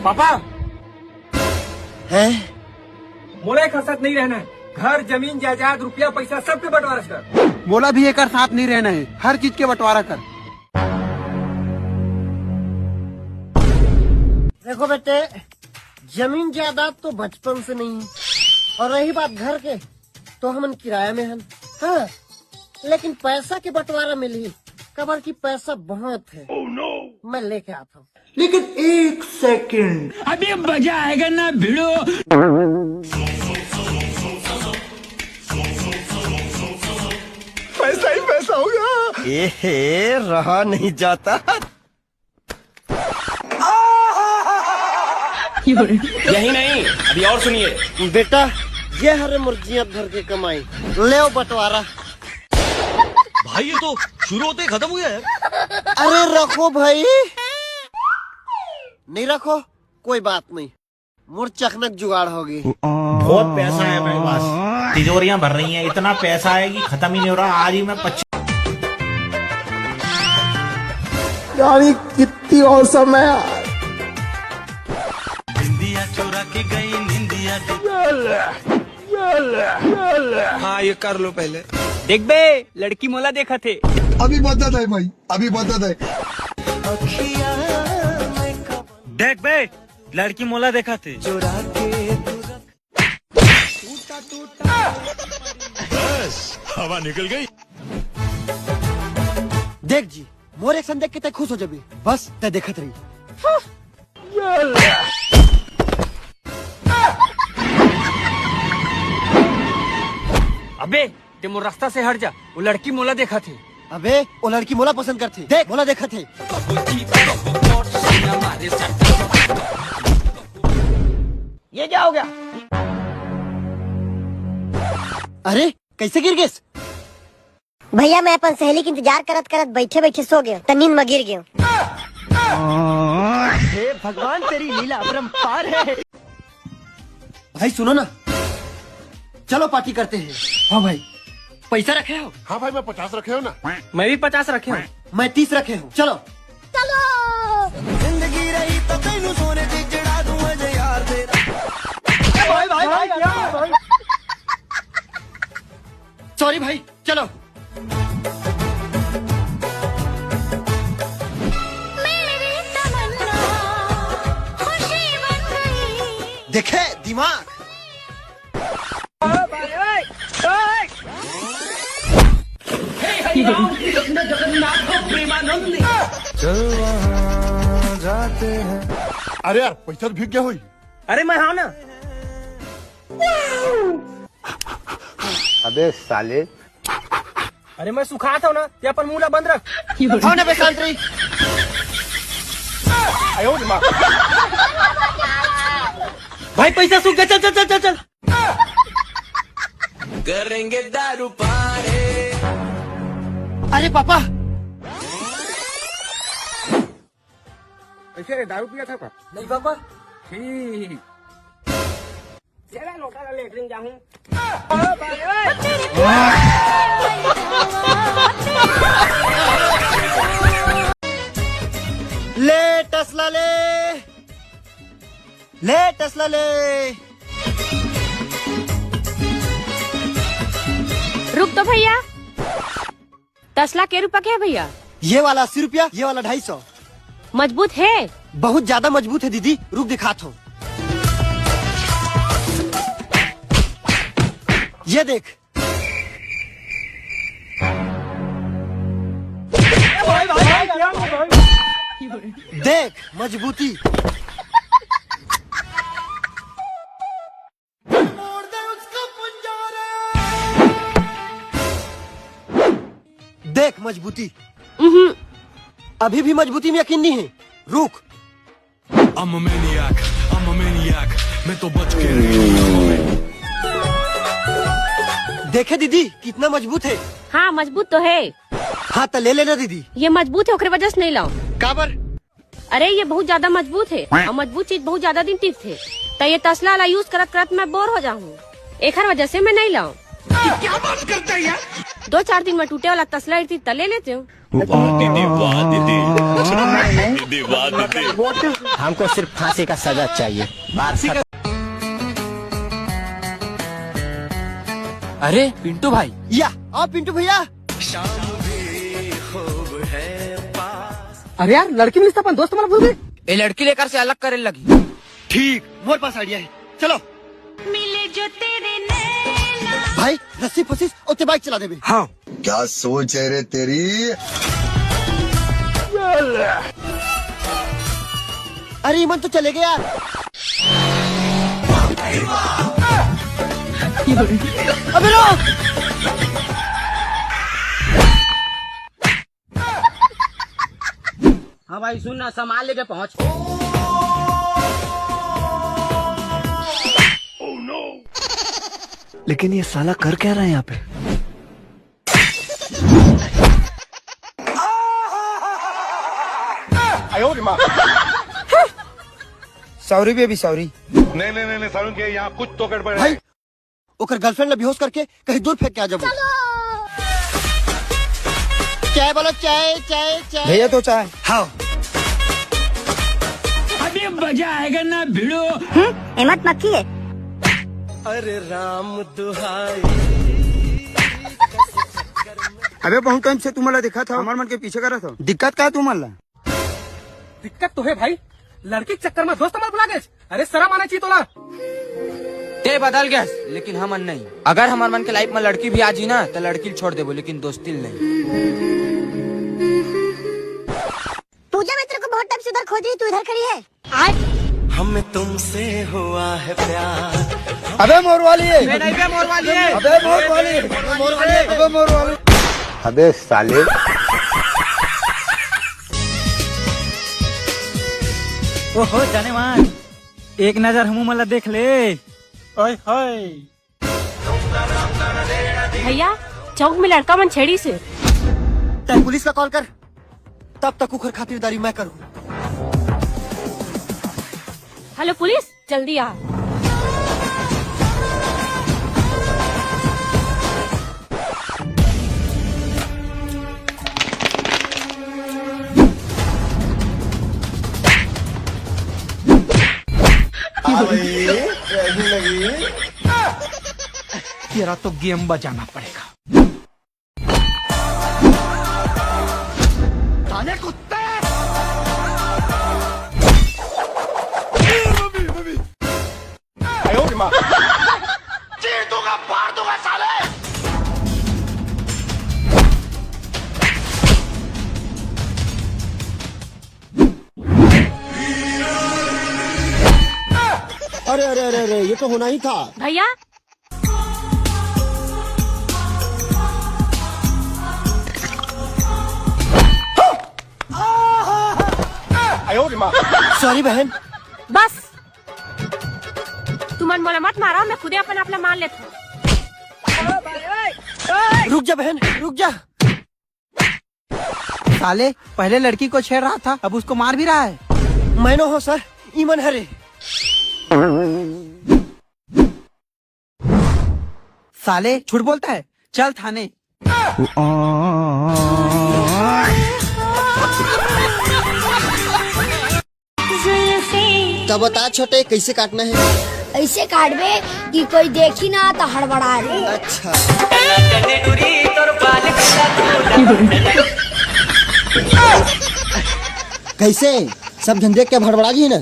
पापा है मोला एक साथ नहीं रहना है। घर जमीन जायदाद रुपया पैसा सबके बंटवारा कर। बोला भी एक साथ नहीं रहना है, हर चीज के बंटवारा कर। देखो बेटे, जमीन जायदाद तो बचपन से नहीं है, और रही बात घर के तो हम किराया में हैं। हाँ, लेकिन पैसा के बंटवारा मिली कबर की पैसा बहुत है। मैं लेके आता हूँ। लेकिन एक सेकंड, अभी मजा आएगा ना भिड़ो। पैसा ही पैसा होगा। ए रहा नहीं जाता। यही नहीं, अभी और सुनिए। बेटा, ये हरे मुर्गियाँ भर के कमाई, ले बंटवारा। भाई ये तो शुरू होते ही खत्म हो गया है। अरे रखो भाई। नहीं रखो कोई बात नहीं, मुरचकनक जुगाड़ होगी। बहुत पैसा है मेरे पास, तिजोरियां भर रही हैं, इतना पैसा है कि खत्म ही नहीं हो रहा। आज ही मैं 25 यानी कितनी और समय। निंदिया चोरा के गई निंदिया। हाँ ये कर लो पहले। देख बे, लड़की मोला देखा थे। अभी बदत है भाई, अभी बदत है। देख बे, लड़की मोला देखा थे। हवा निकल गई। देख जी, मोर एक्शन देख के ते खुश हो जाबी, बस ते देखत रही। अबे ते मोर रास्ता से हट जा, वो लड़की मोला देखा थे। अबे वो लड़की मोला पसंद करती, देख मोला देखा थे। ये क्या हो गया? अरे कैसे गिर गए? भैया मैं अपन सहेली के इंतजार करत करत बैठे बैठे सो गया, तो नींद में गिर गया। हे भगवान, तेरी लीला अपरंपार है। भाई सुनो ना, चलो पार्टी करते हैं। हाँ भाई, पैसा रखे हो? हाँ भाई, मैं 50 रखे हो ना। मैं भी 50 रखे हूँ। मैं 30 रखे हूँ। चलो चलो। जिंदगी रही तो तेनू सोने दी जड़ा दूं अजे यार तेरा। भाई भाई भाई भाई, सॉरी भाई, चलो। देखे दिमाग। अरे यार, पैसा तो भीग गया हुई। अरे मैं हाँ ना। अबे साले, अरे मैं सुखा था ना, ये अपन मुंह बंद रख। हाँ ना बेशांत रही। भाई पैसा सूख गया, चल चल चल चल चल। करेंगे दारू पारे। अरे पापा, ऐसे दारू पिया था का? नहीं पापा। ठीक। चला लोटा लेटरिन जाऊं। ले टसला ले, ले टसला ले। रुक तो भैया, तसला के रुपया क्या है भैया? ये वाला 80 रुपया, ये वाला 250। मजबूत है? बहुत ज्यादा मजबूत है दीदी, रुक दिखाता हूँ। ये देख। देख मजबूती। देख मजबूती। अभी भी मजबूती में यकीन नहीं है, रुक। I'm a maniac, मैं तो बच के रही। देखे दीदी कितना मजबूत है। हाँ मजबूत तो है। हाँ तो ले लेना दीदी। ये मजबूत है, ओकरे वजह से नहीं लाओ। काबर? अरे ये बहुत ज्यादा मजबूत है, और मजबूत चीज बहुत ज्यादा दिन टिकते है। तो ये तसला वाला यूज करत करत मैं बोर हो जाऊँ, एक वजह से मैं नहीं लाऊं। क्या बात करता है यार? 2-4 दिन में टूटे वाला तसला इतनी तले लेते हो। दीदी वाह दीदी दीदी वाह दीदी। हमको सिर्फ फांसी का सजा चाहिए। अरे पिंटू भाई, या आओ पिंटू भैया। अरे यार लड़की मिलता अपन दोस्त हमारा भूल गए। ये लड़की लेकर से अलग करने लगी। ठीक, मोर पास आइडिया है, चलो। मिले जो तेरे नैना। भाई रस्सी फंसी और बाइक चला दे। हाँ क्या सोच है रे तेरी। अरे ईमन तो चले गया। अबे रुक। हाँ भाई सुन ना, सामान लेके पहुँच। लेकिन ये साला कर क्या रहा है यहाँ पे? Sorry baby sorry. नहीं सारुण के यहाँ कुछ तो गड़बड़ है। भाई ओकर गर्लफ्रेंड ने बेहोश करके कहीं दूर फेंक के आ जाओ। चाय बोलो, चाय चाय चाय। भैया तो चाय। हाँ अभी मजा आएगा ना भिड़ो। हिम्मत मक्खी है। अबे बहुत टाइम से तुम्हारा देखा था, हमारे मन के पीछे कर रहा था। दिक्कत क्या है तुम्हारा? दिक्कत तो है भाई, लड़की के चक्कर में दोस्त हमारे बुला गए। अरे शर्म आना चाहिए तोला। ते बदल गया, लेकिन हमन नहीं। अगर हमारे मन के लाइफ में लड़की भी आ जी ना तो लड़की छोड़ देबो, लेकिन दोस्ती नहीं। पूजा मैं तेरे को बहुत टाइम से उधर खोज रही, तू इधर खड़ी है। आज हमें तुमसे हुआ है प्यार। अबे मोर वाली है। अबे मोर वाली है। अबे मोर वाली है। अबे मोर वाली। अबे साले। ओहो जाने मान, एक नजर हम मला देख ले। ओए होए। भैया चौक में लड़का मन छेड़ी से। तब पुलिस का कॉल कर, तब तक उखर खातिरदारी मैं करूँ। हेलो पुलिस, जल्दी आ। तेरा तो गेम बजाना पड़ेगा। अरे अरे अरे अरे, ये तो होना ही था। भैया सॉरी बहन। बस तुमन मोला मत मारा, मैं खुदे अपन आपला मान लेता हूँ। रुक जा बहन, रुक जा। साले पहले लड़की को छेड़ रहा था, अब उसको मार भी रहा है। मैनो हो सर, ईमन हरे। साले झूठ बोलता है, चल थाने। तब बता छोटे, कैसे काटना है? ऐसे काटबे कि कोई देखी ना तो हड़बड़ा दे। अच्छा कैसे? सब धंधे के भड़बड़ा जी है ना।